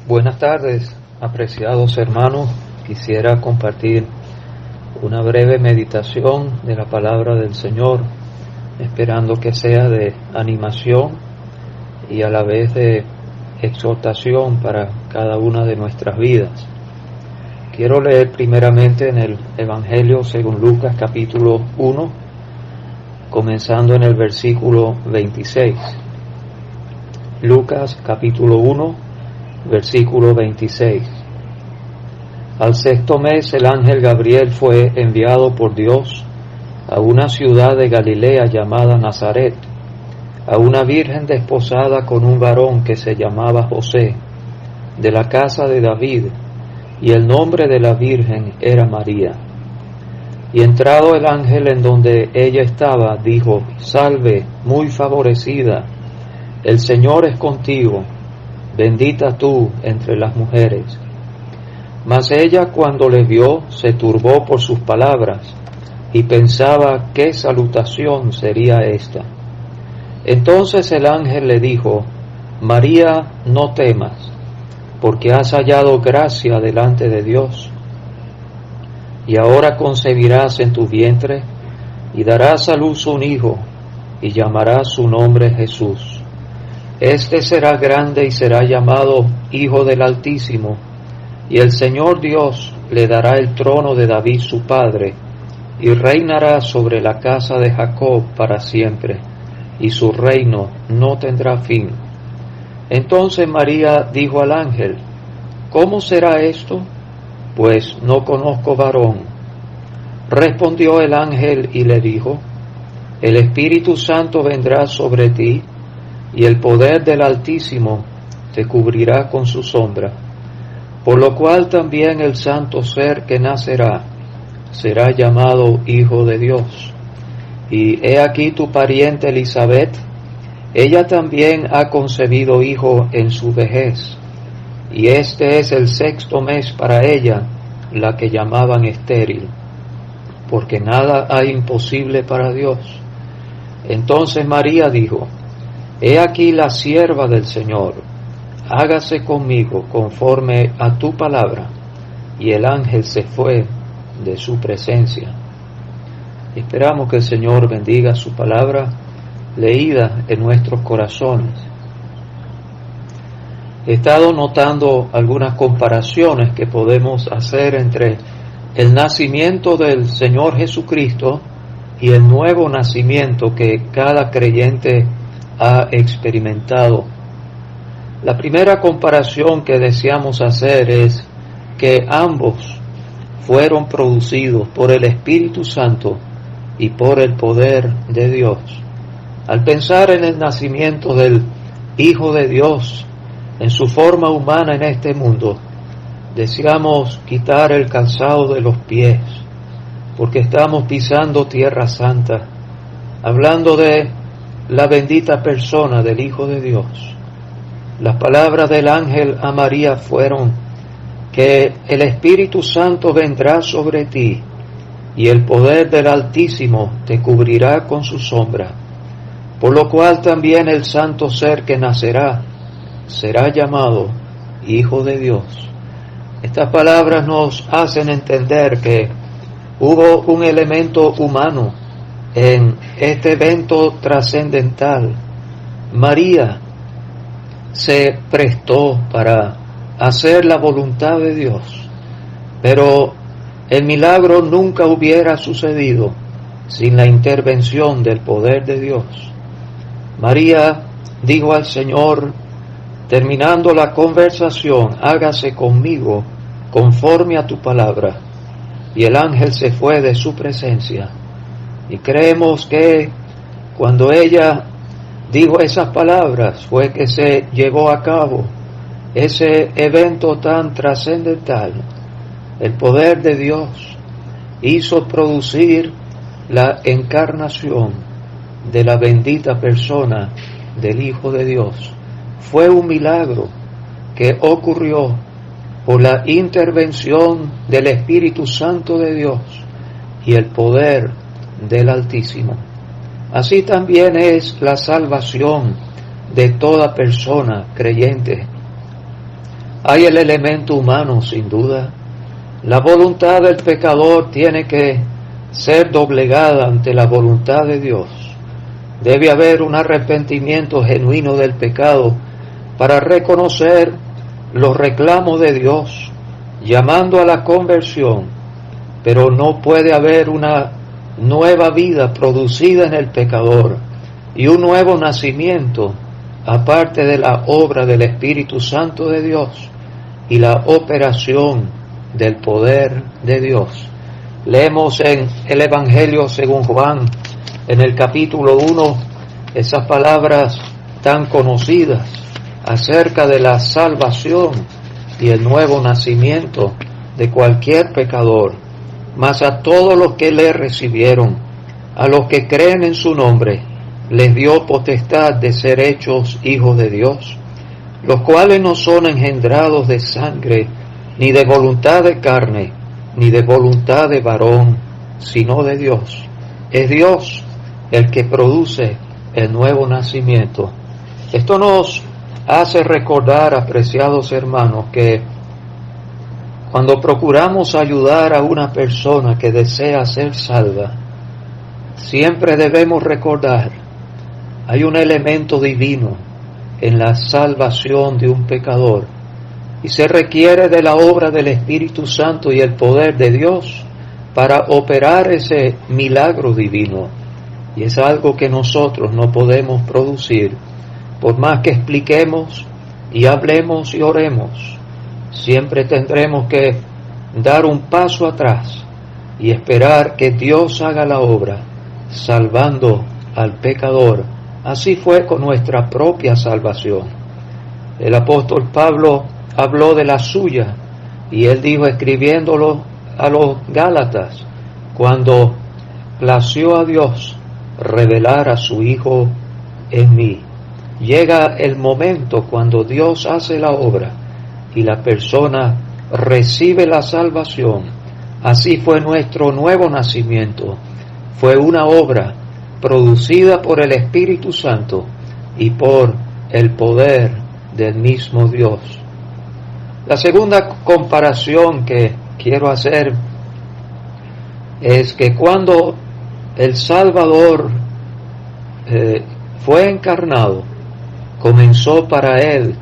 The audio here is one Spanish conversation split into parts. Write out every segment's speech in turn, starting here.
Buenas tardes, apreciados hermanos. Quisiera compartir una breve meditación de la palabra del Señor, esperando que sea de animación y a la vez de exhortación para cada una de nuestras vidas. Quiero leer primeramente en el Evangelio según Lucas capítulo 1, comenzando en el versículo 26. Lucas capítulo 1, versículo 26. Al sexto mes el ángel Gabriel fue enviado por Dios a una ciudad de Galilea llamada Nazaret, a una virgen desposada con un varón que se llamaba José, de la casa de David, y el nombre de la virgen era María. Y entrado el ángel en donde ella estaba, dijo: Salve, muy favorecida, el Señor es contigo, bendita tú entre las mujeres. Mas ella, cuando le vio, se turbó por sus palabras y pensaba qué salutación sería esta. Entonces el ángel le dijo: María, no temas, porque has hallado gracia delante de Dios. Y ahora concebirás en tu vientre y darás a luz un hijo, y llamarás su nombre Jesús. Este será grande y será llamado Hijo del Altísimo, y el Señor Dios le dará el trono de David su padre, y reinará sobre la casa de Jacob para siempre, y su reino no tendrá fin. Entonces María dijo al ángel: ¿Cómo será esto? Pues no conozco varón. Respondió el ángel y le dijo: El Espíritu Santo vendrá sobre ti, y el poder del Altísimo te cubrirá con su sombra. Por lo cual también el santo ser que nacerá será llamado Hijo de Dios. Y he aquí tu pariente Elisabet, ella también ha concebido hijo en su vejez, y este es el sexto mes para ella, la que llamaban estéril, porque nada hay imposible para Dios. Entonces María dijo: He aquí la sierva del Señor, hágase conmigo conforme a tu palabra. Y el ángel se fue de su presencia. Esperamos que el Señor bendiga su palabra leída en nuestros corazones. He estado notando algunas comparaciones que podemos hacer entre el nacimiento del Señor Jesucristo y el nuevo nacimiento que cada creyente ha experimentado. La primera comparación que deseamos hacer es que ambos fueron producidos por el Espíritu Santo y por el poder de Dios. Al pensar en el nacimiento del Hijo de Dios en su forma humana en este mundo, deseamos quitar el calzado de los pies, porque estamos pisando tierra santa, hablando de la bendita persona del Hijo de Dios. Las palabras del ángel a María fueron que el Espíritu Santo vendrá sobre ti y el poder del Altísimo te cubrirá con su sombra, por lo cual también el santo ser que nacerá será llamado Hijo de Dios. Estas palabras nos hacen entender que hubo un elemento humano en este evento trascendental. María se prestó para hacer la voluntad de Dios, pero el milagro nunca hubiera sucedido sin la intervención del poder de Dios. María dijo al Señor, terminando la conversación: hágase conmigo conforme a tu palabra. Y el ángel se fue de su presencia. Y creemos que cuando ella dijo esas palabras fue que se llevó a cabo ese evento tan trascendental. El poder de Dios hizo producir la encarnación de la bendita persona del Hijo de Dios. Fue un milagro que ocurrió por la intervención del Espíritu Santo de Dios y el poder del Altísimo. Así también es la salvación de toda persona creyente. Hay el elemento humano, sin duda. La voluntad del pecador tiene que ser doblegada ante la voluntad de Dios. Debe haber un arrepentimiento genuino del pecado para reconocer los reclamos de Dios, llamando a la conversión, pero no puede haber una nueva vida producida en el pecador y un nuevo nacimiento aparte de la obra del Espíritu Santo de Dios y la operación del poder de Dios. Leemos en el Evangelio según Juan, en el capítulo 1, esas palabras tan conocidas acerca de la salvación y el nuevo nacimiento de cualquier pecador. Mas a todos los que le recibieron, a los que creen en su nombre, les dio potestad de ser hechos hijos de Dios, los cuales no son engendrados de sangre, ni de voluntad de carne, ni de voluntad de varón, sino de Dios. Es Dios el que produce el nuevo nacimiento. Esto nos hace recordar, apreciados hermanos, que cuando procuramos ayudar a una persona que desea ser salva, siempre debemos recordar, hay un elemento divino en la salvación de un pecador, y se requiere de la obra del Espíritu Santo y el poder de Dios para operar ese milagro divino. Y es algo que nosotros no podemos producir, por más que expliquemos y hablemos y oremos. Siempre tendremos que dar un paso atrás y esperar que Dios haga la obra, salvando al pecador. Así fue con nuestra propia salvación. El apóstol Pablo habló de la suya, y él dijo, escribiéndolo a los Gálatas, cuando plació a Dios revelar a su Hijo en mí. Llega el momento cuando Dios hace la obra y la persona recibe la salvación. Así fue nuestro nuevo nacimiento. Fue una obra producida por el Espíritu Santo y por el poder del mismo Dios. La segunda comparación que quiero hacer es que cuando el Salvador fue encarnado, comenzó para él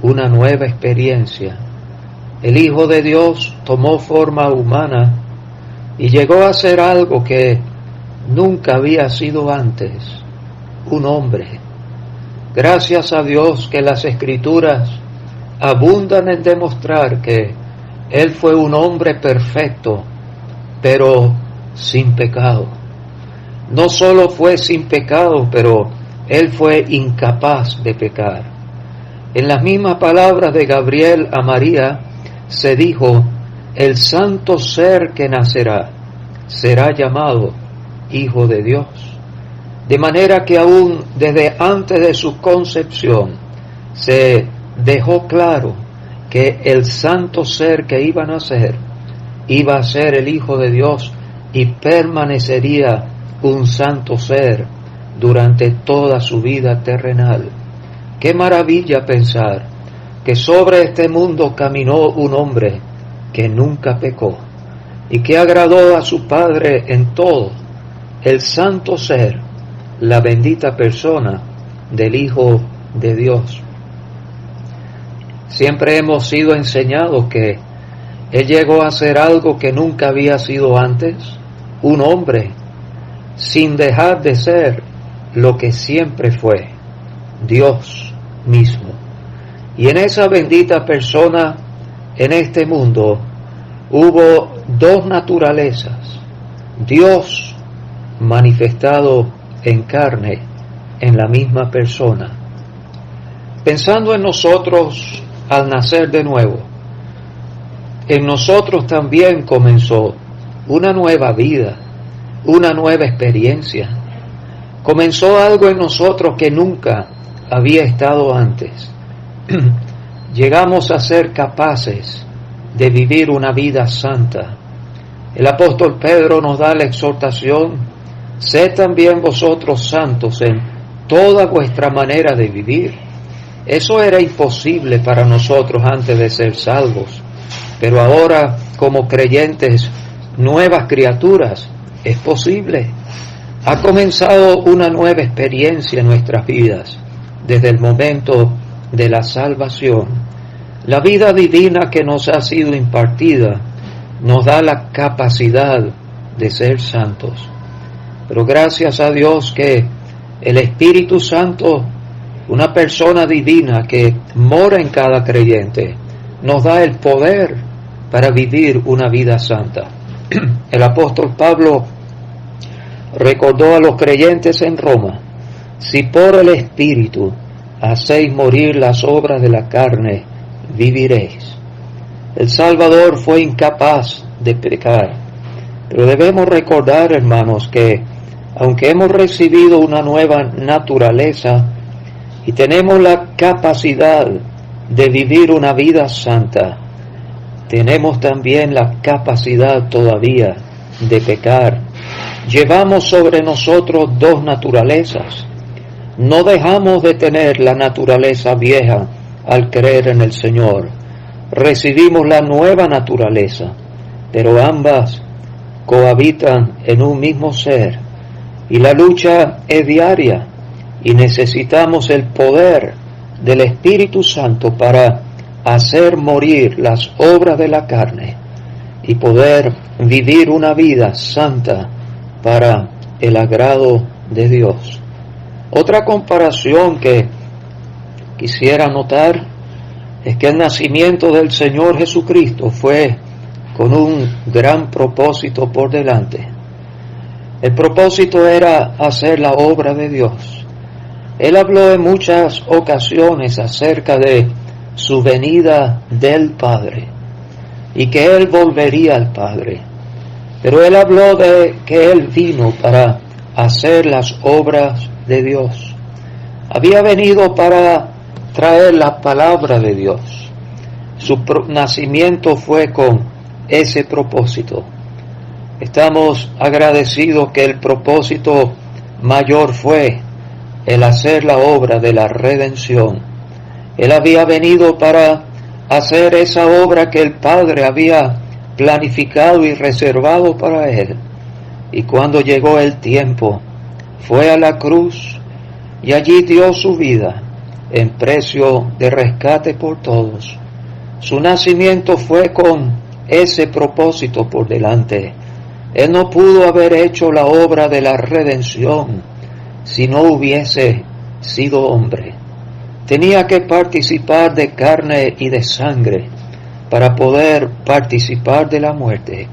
una nueva experiencia. El Hijo de Dios tomó forma humana y llegó a ser algo que nunca había sido antes, un hombre. Gracias a Dios que las Escrituras abundan en demostrar que Él fue un hombre perfecto, pero sin pecado. No solo fue sin pecado, pero Él fue incapaz de pecar. En las mismas palabras de Gabriel a María se dijo, el santo ser que nacerá será llamado Hijo de Dios. De manera que aún desde antes de su concepción se dejó claro que el santo ser que iba a nacer iba a ser el Hijo de Dios y permanecería un santo ser durante toda su vida terrenal. Qué maravilla pensar que sobre este mundo caminó un hombre que nunca pecó y que agradó a su Padre en todo, el santo ser, la bendita persona del Hijo de Dios. Siempre hemos sido enseñados que Él llegó a ser algo que nunca había sido antes, un hombre, sin dejar de ser lo que siempre fue, Dios mismo. Y en esa bendita persona, en este mundo, hubo dos naturalezas, Dios manifestado en carne en la misma persona. Pensando en nosotros al nacer de nuevo, en nosotros también comenzó una nueva vida, una nueva experiencia. Comenzó algo en nosotros que nunca había estado antes. Llegamos a ser capaces de vivir una vida santa. El apóstol Pedro nos da la exhortación, sed también vosotros santos en toda vuestra manera de vivir, Eso era imposible para nosotros antes de ser salvos, pero ahora, como creyentes, nuevas criaturas, es posible. Ha comenzado una nueva experiencia en nuestras vidas desde el momento de la salvación. La vida divina que nos ha sido impartida nos da la capacidad de ser santos. Pero gracias a Dios que el Espíritu Santo, una persona divina que mora en cada creyente, nos da el poder para vivir una vida santa. El apóstol Pablo recordó a los creyentes en Roma: si por el Espíritu hacéis morir las obras de la carne, viviréis. El Salvador fue incapaz de pecar, pero debemos recordar, hermanos, que aunque hemos recibido una nueva naturaleza y tenemos la capacidad de vivir una vida santa, tenemos también la capacidad todavía de pecar. Llevamos sobre nosotros dos naturalezas. No dejamos de tener la naturaleza vieja al creer en el Señor. Recibimos la nueva naturaleza, pero ambas cohabitan en un mismo ser. Y la lucha es diaria y necesitamos el poder del Espíritu Santo para hacer morir las obras de la carne y poder vivir una vida santa para el agrado de Dios. Otra comparación que quisiera notar es que el nacimiento del Señor Jesucristo fue con un gran propósito por delante. El propósito era hacer la obra de Dios. Él habló en muchas ocasiones acerca de su venida del Padre y que Él volvería al Padre. Pero Él habló de que Él vino para hacer las obras de Dios. Había venido para traer la palabra de Dios. Su nacimiento fue con ese propósito. Estamos agradecidos que el propósito mayor fue el hacer la obra de la redención. Él había venido para hacer esa obra que el Padre había planificado y reservado para Él. Y cuando llegó el tiempo, fue a la cruz y allí dio su vida en precio de rescate por todos. Su nacimiento fue con ese propósito por delante. Él no pudo haber hecho la obra de la redención si no hubiese sido hombre. Tenía que participar de carne y de sangre para poder participar de la muerte.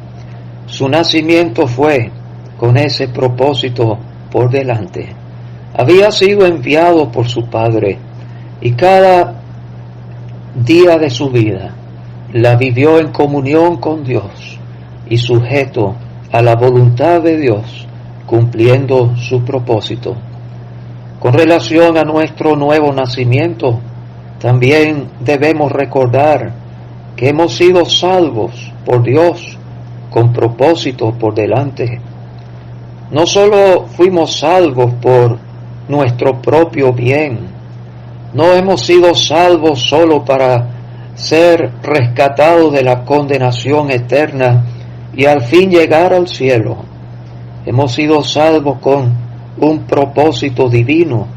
Su nacimiento fue con ese propósito por delante. Había sido enviado por su Padre y cada día de su vida la vivió en comunión con Dios y sujeto a la voluntad de Dios, cumpliendo su propósito. Con relación a nuestro nuevo nacimiento, también debemos recordar que hemos sido salvos por Dios con propósito por delante. No solo fuimos salvos por nuestro propio bien, no hemos sido salvos solo para ser rescatados de la condenación eterna y al fin llegar al cielo. Hemos sido salvos con un propósito divino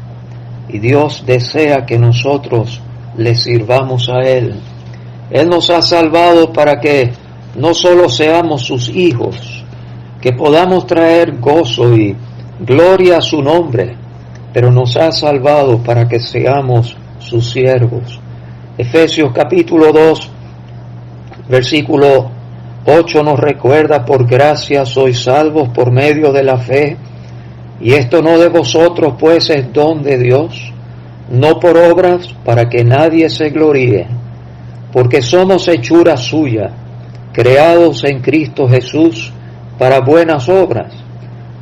y Dios desea que nosotros le sirvamos a Él. Él nos ha salvado para que no solo seamos sus hijos, que podamos traer gozo y gloria a su nombre, pero nos ha salvado para que seamos sus siervos. Efesios capítulo 2, versículo 8 nos recuerda: por gracia sois salvos por medio de la fe, y esto no de vosotros, pues es don de Dios, no por obras, para que nadie se gloríe, porque somos hechura suya, creados en Cristo Jesús para buenas obras,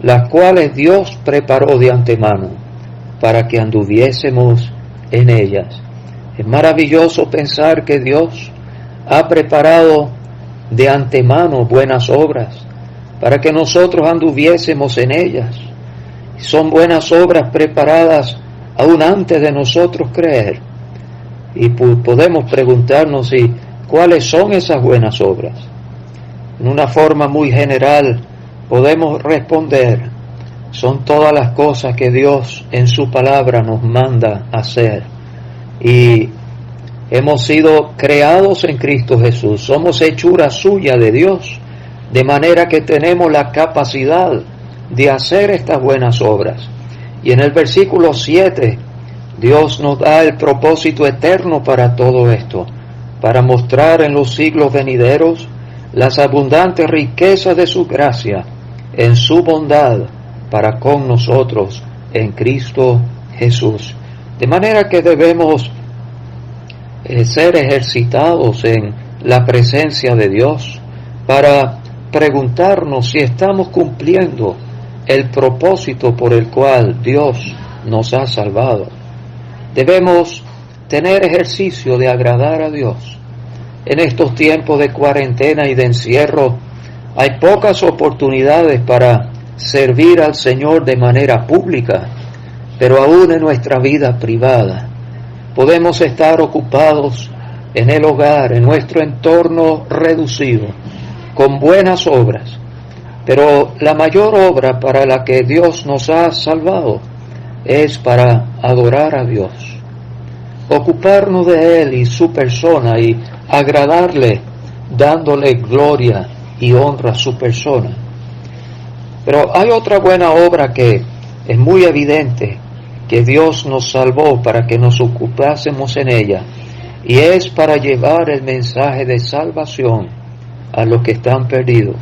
las cuales Dios preparó de antemano, para que anduviésemos en ellas. Es maravilloso pensar que Dios ha preparado de antemano buenas obras, para que nosotros anduviésemos en ellas. Son buenas obras preparadas aún antes de nosotros creer. Y podemos preguntarnos cuáles son esas buenas obras. En una forma muy general podemos responder: son todas las cosas que Dios en su palabra nos manda hacer. Y hemos sido creados en Cristo Jesús, somos hechura suya de Dios, de manera que tenemos la capacidad de hacer estas buenas obras. Y en el versículo 7, Dios nos da el propósito eterno para todo esto, para mostrar en los siglos venideros las abundantes riquezas de su gracia, en su bondad para con nosotros en Cristo Jesús. De manera que debemos ser ejercitados en la presencia de Dios para preguntarnos si estamos cumpliendo el propósito por el cual Dios nos ha salvado. Debemos tener ejercicio de agradar a Dios. En estos tiempos de cuarentena y de encierro hay pocas oportunidades para servir al Señor de manera pública, pero aún en nuestra vida privada podemos estar ocupados en el hogar, en nuestro entorno reducido, con buenas obras. Pero la mayor obra para la que Dios nos ha salvado es para adorar a Dios, ocuparnos de Él y su persona y agradarle, dándole gloria y honra a su persona. Pero hay otra buena obra que es muy evidente, que Dios nos salvó para que nos ocupásemos en ella, y es para llevar el mensaje de salvación a los que están perdidos.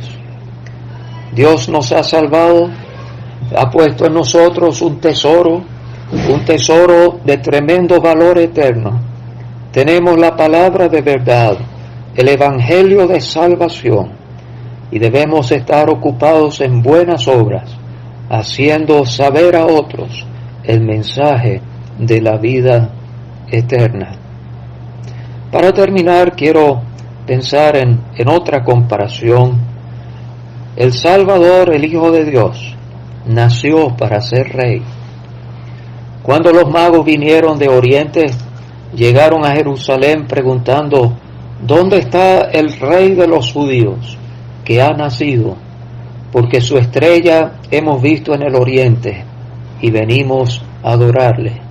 Dios nos ha salvado, ha puesto en nosotros un tesoro de tremendo valor eterno. Tenemos la palabra de verdad, el evangelio de salvación, y debemos estar ocupados en buenas obras, haciendo saber a otros el mensaje de la vida eterna. Para terminar, quiero pensar en otra comparación. El Salvador, el Hijo de Dios, nació para ser rey. Cuando los magos vinieron de Oriente, llegaron a Jerusalén preguntando: ¿dónde está el rey de los judíos que ha nacido? Porque su estrella hemos visto en el Oriente y venimos a adorarle.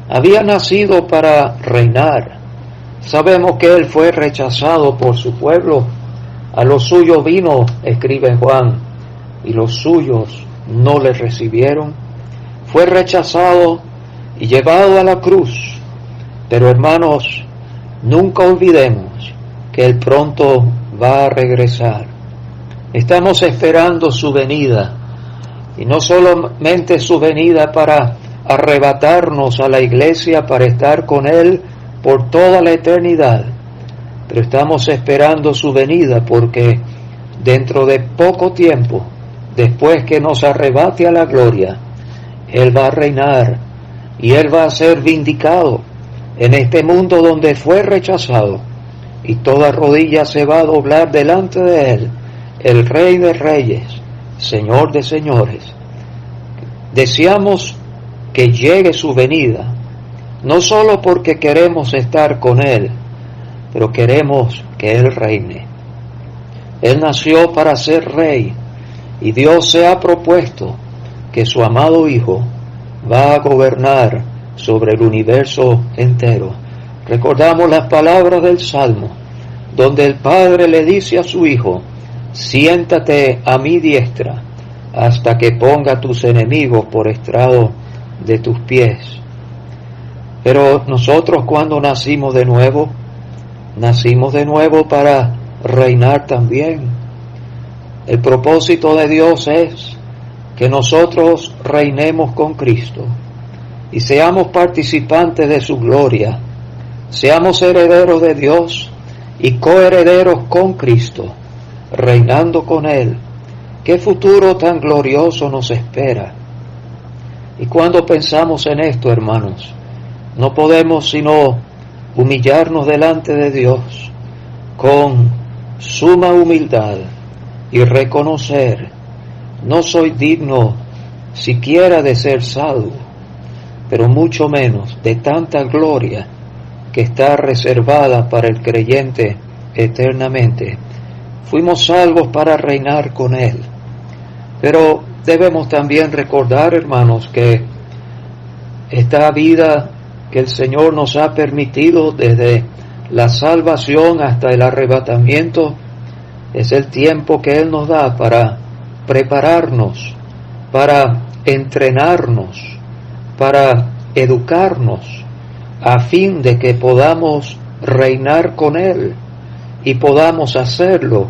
Había nacido para reinar. Sabemos que él fue rechazado por su pueblo. A los suyos vino, escribe Juan, y los suyos no le recibieron. Fue rechazado y llevado a la cruz. Pero hermanos, nunca olvidemos que él pronto va a regresar. Estamos esperando su venida, y no solamente su venida para arrebatarnos a la iglesia para estar con él por toda la eternidad, pero estamos esperando su venida porque dentro de poco tiempo, después que nos arrebate a la gloria, él va a reinar y él va a ser vindicado en este mundo donde fue rechazado, y toda rodilla se va a doblar delante de él, el Rey de Reyes, Señor de Señores. Deseamos que llegue su venida, no solo porque queremos estar con él, pero queremos que él reine. Él nació para ser rey, y Dios se ha propuesto que su amado Hijo va a gobernar sobre el universo entero. Recordamos las palabras del Salmo, donde el Padre le dice a su Hijo: siéntate a mi diestra hasta que ponga tus enemigos por estrado de tus pies. Pero nosotros, cuando nacimos de nuevo para reinar también. El propósito de Dios es que nosotros reinemos con Cristo y seamos participantes de su gloria, seamos herederos de Dios y coherederos con Cristo, reinando con Él. ¿Qué futuro tan glorioso nos espera? Y cuando pensamos en esto, hermanos, no podemos sino humillarnos delante de Dios con suma humildad y reconocer: no soy digno siquiera de ser salvo, pero mucho menos de tanta gloria que está reservada para el creyente eternamente. Fuimos salvos para reinar con Él. Pero debemos también recordar, hermanos, que esta vida que el Señor nos ha permitido desde la salvación hasta el arrebatamiento es el tiempo que Él nos da para prepararnos, para entrenarnos, para educarnos, a fin de que podamos reinar con Él y podamos hacerlo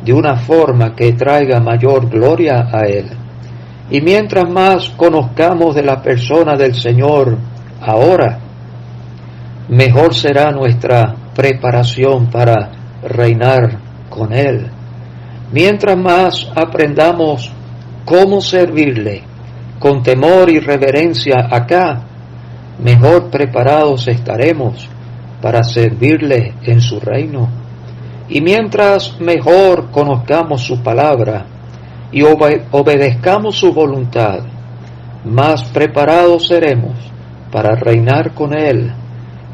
de una forma que traiga mayor gloria a Él. Y mientras más conozcamos de la persona del Señor ahora, mejor será nuestra preparación para reinar con Él. Mientras más aprendamos cómo servirle con temor y reverencia acá, mejor preparados estaremos para servirle en su reino. Y mientras mejor conozcamos su palabra y obedezcamos su voluntad, más preparados seremos para reinar con Él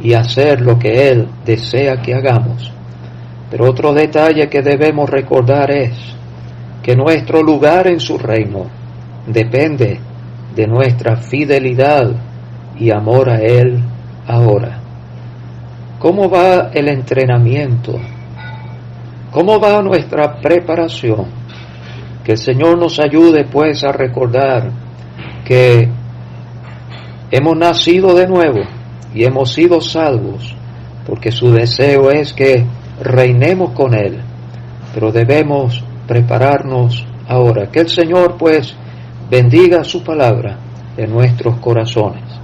y hacer lo que Él desea que hagamos. Pero otro detalle que debemos recordar es que nuestro lugar en su reino depende de nuestra fidelidad y amor a Él ahora. ¿Cómo va el entrenamiento? ¿Cómo va nuestra preparación? Que el Señor nos ayude pues a recordar que hemos nacido de nuevo y hemos sido salvos, porque su deseo es que reinemos con Él, pero debemos prepararnos ahora. Que el Señor pues bendiga su palabra en nuestros corazones.